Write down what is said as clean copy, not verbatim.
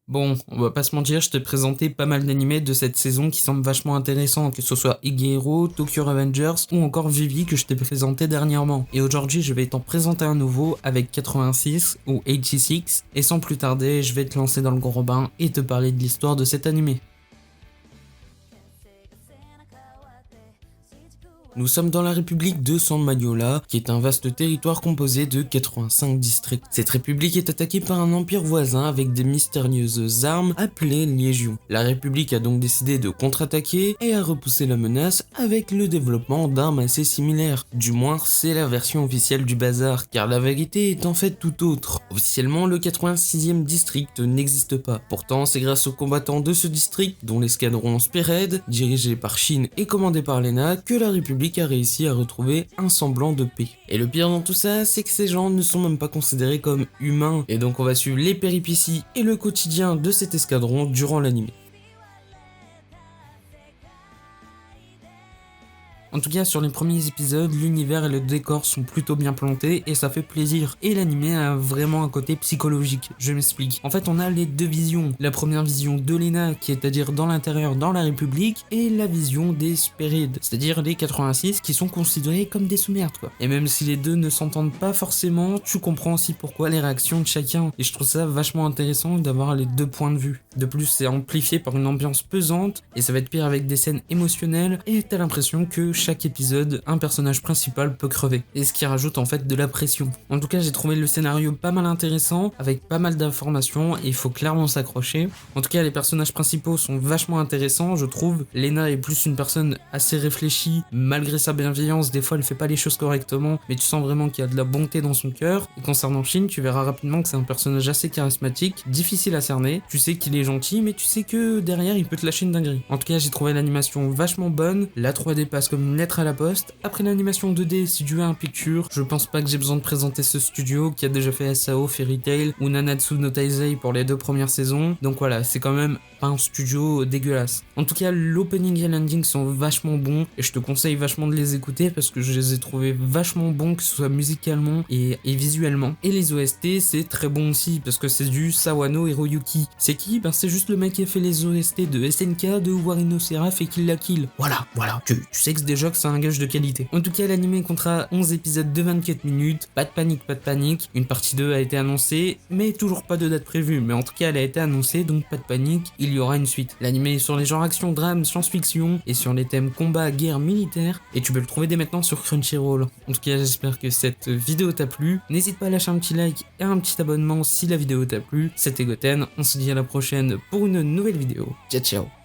Bon, on va pas se mentir, je t'ai présenté pas mal d'animés de cette saison qui semblent vachement intéressants, que ce soit Higehiro, Tokyo Revengers ou encore Vivi que je t'ai présenté dernièrement. Et aujourd'hui, je vais t'en présenter un nouveau avec 86 ou 86, et sans plus tarder, je vais te lancer dans le gros bain et te parler de l'histoire de cet animé. Nous sommes dans la République de San Magnola, qui est un vaste territoire composé de 85 districts. Cette république est attaquée par un empire voisin avec des mystérieuses armes appelées légions. La République a donc décidé de contre-attaquer et a repoussé la menace avec le développement d'armes assez similaires. Du moins, c'est la version officielle du bazar, car la vérité est en fait tout autre. Officiellement, le 86e district n'existe pas. Pourtant, c'est grâce aux combattants de ce district, dont l'escadron Spearhead, dirigé par Shin et commandé par Lena, que la République a réussi à retrouver un semblant de paix. Et le pire dans tout ça, c'est que ces gens ne sont même pas considérés comme humains, et donc on va suivre les péripéties et le quotidien de cet escadron durant l'anime. En tout cas, sur les premiers épisodes, l'univers et le décor sont plutôt bien plantés et ça fait plaisir. Et l'animé a vraiment un côté psychologique, je m'explique. En fait, on a les deux visions. La première vision de Lena, qui est à dire dans l'intérieur, dans la République, et la vision des Spérides, c'est-à-dire les 86 qui sont considérés comme des sous-merdes, quoi. Et même si les deux ne s'entendent pas forcément, tu comprends aussi pourquoi les réactions de chacun. Et je trouve ça vachement intéressant d'avoir les deux points de vue. De plus, c'est amplifié par une ambiance pesante, et ça va être pire avec des scènes émotionnelles, et t'as l'impression que chaque épisode, un personnage principal peut crever, et ce qui rajoute en fait de la pression. En tout cas, j'ai trouvé le scénario pas mal intéressant, avec pas mal d'informations, et il faut clairement s'accrocher. En tout cas, les personnages principaux sont vachement intéressants, je trouve. Lena est plus une personne assez réfléchie, malgré sa bienveillance, des fois elle fait pas les choses correctement, mais tu sens vraiment qu'il y a de la bonté dans son cœur. Et concernant Shin, tu verras rapidement que c'est un personnage assez charismatique, difficile à cerner, tu sais qu'il est gentil, mais tu sais que derrière il peut te lâcher une dinguerie. En tout cas, j'ai trouvé l'animation vachement bonne, la 3D passe comme une lettre à la poste. Après l'animation 2D, si tu veux un picture, je pense pas que j'ai besoin de présenter ce studio qui a déjà fait SAO, Fairy Tail ou Nanatsu no Taizai pour les 2 premières saisons, donc voilà, c'est quand même pas un studio dégueulasse. En tout cas, l'opening et l'ending sont vachement bons et je te conseille vachement de les écouter parce que je les ai trouvés vachement bons, que ce soit musicalement et visuellement. Et les OST, c'est très bon aussi parce que c'est du Sawano Hiroyuki. C'est qui? Ben c'est juste le mec qui a fait les OST de SNK, de Warino Seraph et Kill la Kill. Voilà, tu sais que déjà que c'est un gage de qualité. En tout cas, l'anime comptera 11 épisodes de 24 minutes. Pas de panique. Une partie 2 a été annoncée, mais toujours pas de date prévue. Mais en tout cas, elle a été annoncée, donc pas de panique, il y aura une suite. L'anime est sur les genres action, drame, science-fiction et sur les thèmes combat, guerre, militaire. Et tu peux le trouver dès maintenant sur Crunchyroll. En tout cas, j'espère que cette vidéo t'a plu. N'hésite pas à lâcher un petit like et un petit abonnement si la vidéo t'a plu. C'était Goten, on se dit à la prochaine pour une nouvelle vidéo. Ciao ciao.